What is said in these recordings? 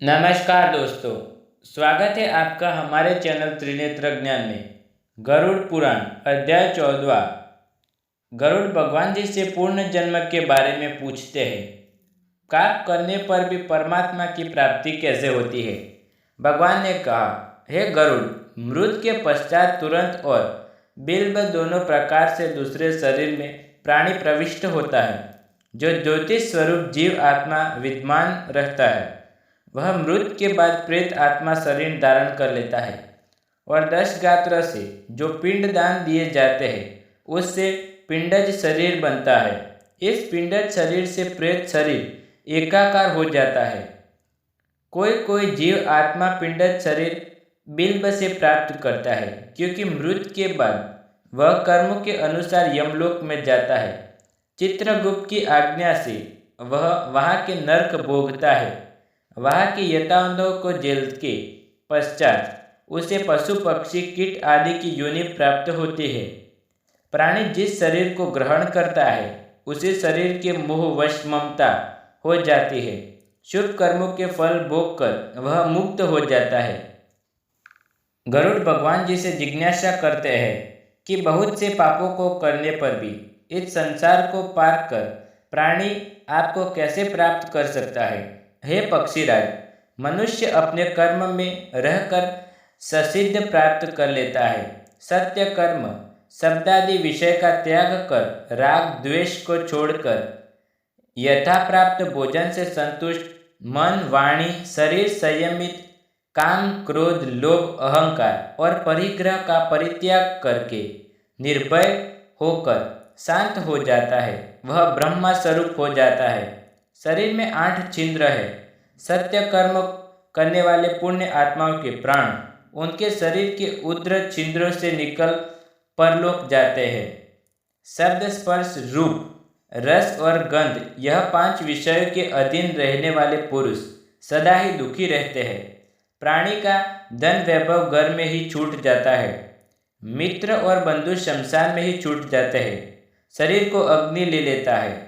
नमस्कार दोस्तों। स्वागत है आपका हमारे चैनल त्रिनेत्र ज्ञान में। गरुड़ पुराण अध्याय 14। गरुड़ भगवान जी से पूर्ण जन्म के बारे में पूछते हैं। पाप करने पर भी परमात्मा की प्राप्ति कैसे होती है? भगवान ने कहा, हे गरुड़, मृत के पश्चात तुरंत और बिल्ब दोनों प्रकार से दूसरे शरीर में प्राणी प्रविष्ट होता है। जो ज्योतिष स्वरूप जीव आत्मा विद्यमान रहता है, वह मृत के बाद प्रेत आत्मा शरीर धारण कर लेता है और 10 गात्र से जो पिंड दान दिए जाते हैं उससे पिंडज शरीर बनता है। इस पिंडज शरीर से प्रेत शरीर एकाकार हो जाता है। कोई कोई जीव आत्मा पिंडज शरीर बिल्ब से प्राप्त करता है, क्योंकि मृत के बाद वह कर्म के अनुसार यमलोक में जाता है। चित्रगुप्त की आज्ञा से वह वहाँ के नरक भोगता है। वहाँ के यताओं को जेल के पश्चात उसे पशु पक्षी कीट आदि की योनि प्राप्त होती है। प्राणी जिस शरीर को ग्रहण करता है उसी शरीर के मोह वश ममता हो जाती है। शुभ कर्मों के फल भोग कर वह मुक्त हो जाता है। गरुड़ भगवान जी से जिज्ञासा करते हैं कि बहुत से पापों को करने पर भी इस संसार को पार कर प्राणी आपको कैसे प्राप्त कर सकता है? हे पक्षीराज, मनुष्य अपने कर्म में रहकर ससिद्ध प्राप्त कर लेता है। सत्य कर्म शब्दादि विषय का त्याग कर राग द्वेष को छोड़कर यथा प्राप्त भोजन से संतुष्ट मन वाणी शरीर संयमित काम क्रोध लोभ अहंकार और परिग्रह का परित्याग करके निर्भय होकर शांत हो जाता है, वह ब्रह्मा स्वरूप हो जाता है। शरीर में 8 छिद्र है। सत्य कर्म करने वाले पुण्य आत्माओं के प्राण उनके शरीर के उद्र छिद्रों से निकल परलोक जाते हैं। शब्द स्पर्श रूप रस और गंध, यह 5 विषयों के अधीन रहने वाले पुरुष सदा ही दुखी रहते हैं। प्राणी का धन वैभव घर में ही छूट जाता है। मित्र और बंधु शमशान में ही छूट जाते हैं। शरीर को अग्नि ले लेता है।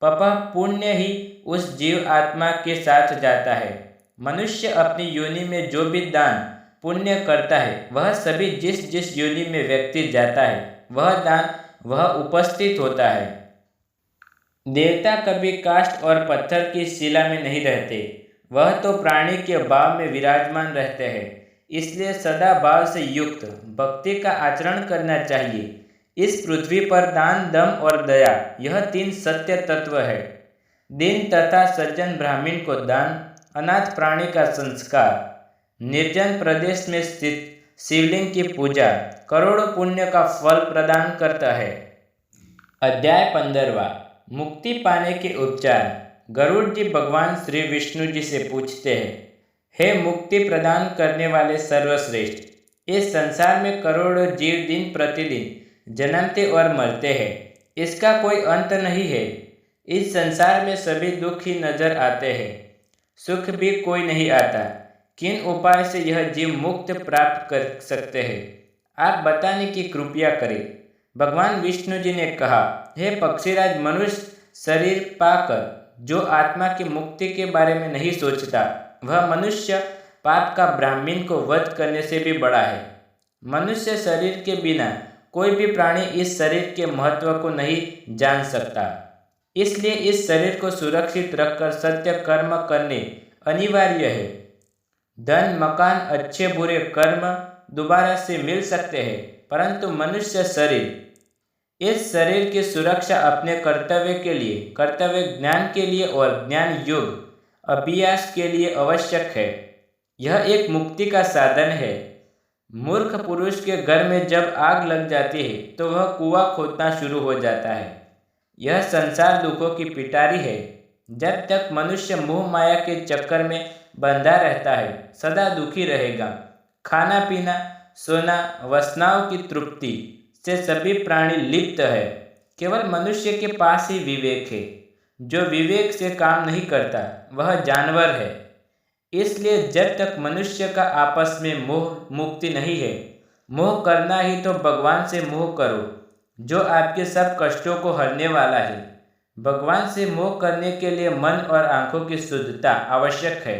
पपह पुण्य ही उस जीव आत्मा के साथ जाता है। मनुष्य अपनी योनि में जो भी दान पुण्य करता है, वह सभी जिस जिस योनि में व्यक्ति जाता है वह दान वह उपस्थित होता है। देवता कभी काष्ठ और पत्थर की शिला में नहीं रहते, वह तो प्राणी के भाव में विराजमान रहते हैं। इसलिए सदा भाव से युक्त भक्ति का आचरण करना चाहिए। इस पृथ्वी पर दान दम और दया, यह 3 सत्य तत्व है। दीन तथा सज्जन ब्राह्मण को दान, अनाथ प्राणी का संस्कार, निर्जन प्रदेश में स्थित शिवलिंग की पूजा करोड़ों पुण्य का फल प्रदान करता है। अध्याय 15। मुक्ति पाने के उपचार। गरुड़ जी भगवान श्री विष्णु जी से पूछते हैं, हे मुक्ति प्रदान करने वाले सर्वश्रेष्ठ, इस संसार में करोड़ों जीव दिन प्रतिदिन जन्मते और मरते हैं। इसका कोई अंत नहीं है। इस संसार में सभी दुख ही नजर आते हैं, सुख भी कोई नहीं आता। किन उपाय से यह जीव मुक्त प्राप्त कर सकते हैं, आप बताने की कृपया करें। भगवान विष्णु जी ने कहा, हे पक्षीराज, मनुष्य शरीर पाकर जो आत्मा की मुक्ति के बारे में नहीं सोचता, वह मनुष्य पाप का ब्राह्मण को वध करने से भी बड़ा है। मनुष्य शरीर के बिना कोई भी प्राणी इस शरीर के महत्व को नहीं जान सकता। इसलिए इस शरीर को सुरक्षित रखकर सत्य कर्म करने अनिवार्य है। धन मकान अच्छे बुरे कर्म दोबारा से मिल सकते हैं, परंतु मनुष्य शरीर, इस शरीर की सुरक्षा अपने कर्तव्य के लिए, कर्तव्य ज्ञान के लिए और ज्ञान योग अभ्यास के लिए आवश्यक है। यह एक मुक्ति का साधन है। मूर्ख पुरुष के घर में जब आग लग जाती है तो वह कुआं खोदना शुरू हो जाता है। यह संसार दुखों की पिटारी है। जब तक मनुष्य मोह माया के चक्कर में बंधा रहता है, सदा दुखी रहेगा। खाना पीना सोना वासनाओं की तृप्ति से सभी प्राणी लिप्त है। केवल मनुष्य के पास ही विवेक है। जो विवेक से काम नहीं करता वह जानवर है। इसलिए जब तक मनुष्य का आपस में मोह मुक्ति नहीं है, मोह करना ही तो भगवान से मोह करो, जो आपके सब कष्टों को हरने वाला है। भगवान से मोह करने के लिए मन और आंखों की शुद्धता आवश्यक है।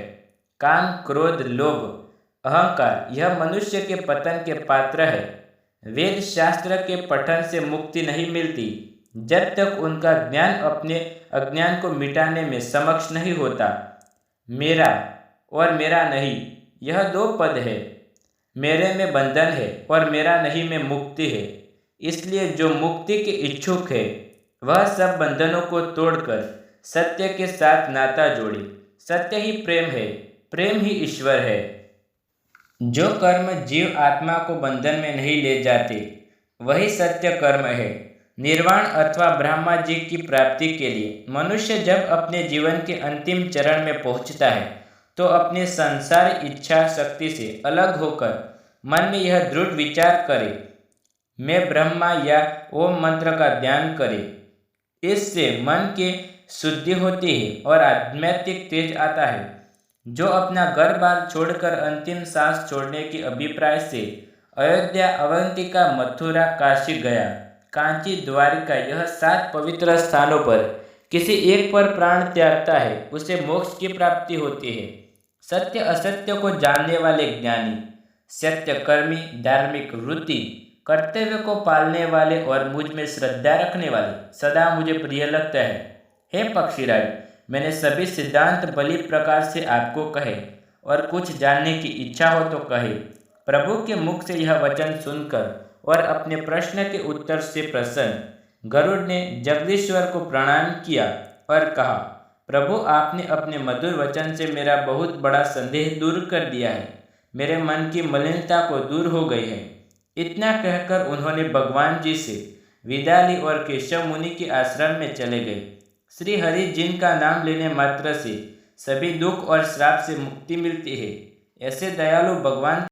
काम, क्रोध, लोभ, अहंकार यह मनुष्य के पतन के पात्र है। वेद शास्त्र के पठन से मुक्ति नहीं मिलती जब तक उनका ज्ञान अपने अज्ञान को मिटाने में समक्ष नहीं होता। मेरा और मेरा नहीं, यह दो पद है। मेरे में बंधन है और मेरा नहीं में मुक्ति है। इसलिए जो मुक्ति के इच्छुक है वह सब बंधनों को तोड़कर सत्य के साथ नाता जोड़े। सत्य ही प्रेम है, प्रेम ही ईश्वर है। जो कर्म जीव आत्मा को बंधन में नहीं ले जाते वही सत्य कर्म है। निर्वाण अथवा ब्रह्मा जी की प्राप्ति के लिए मनुष्य जब अपने जीवन के अंतिम चरण में पहुंचता है तो अपने संसार इच्छा शक्ति से अलग होकर मन में यह दृढ़ विचार करे, मैं ब्रह्मा या ओम मंत्र का ध्यान करे। इससे मन की शुद्धि होती है और आध्यात्मिक तेज आता है। जो अपना घर बार छोड़कर अंतिम सांस छोड़ने के अभिप्राय से अयोध्या, अवंतिका, मथुरा, काशी गया, कांची, द्वारिका यह 7 पवित्र स्थानों पर किसी एक पर प्राण त्यागता है उसे मोक्ष की प्राप्ति होती है। सत्य असत्य को जानने वाले ज्ञानी, सत्यकर्मी, धार्मिक वृत्ति, कर्तव्य को पालने वाले और मुझ में श्रद्धा रखने वाले सदा मुझे प्रिय लगता है। हे पक्षीराज, मैंने सभी सिद्धांत भली प्रकार से आपको कहे और कुछ जानने की इच्छा हो तो कहे। प्रभु के मुख से यह वचन सुनकर और अपने प्रश्न के उत्तर से प्रसन्न गरुड़ ने जगदीश्वर को प्रणाम किया और कहा, प्रभु, आपने अपने मधुर वचन से मेरा बहुत बड़ा संदेह दूर कर दिया है। मेरे मन की मलिनता को दूर हो गई है। इतना कहकर उन्होंने भगवान जी से विदा ली और केशव मुनि के आश्रम में चले गए। श्री हरि जिनका नाम लेने मात्र से सभी दुख और श्राप से मुक्ति मिलती है, ऐसे दयालु भगवान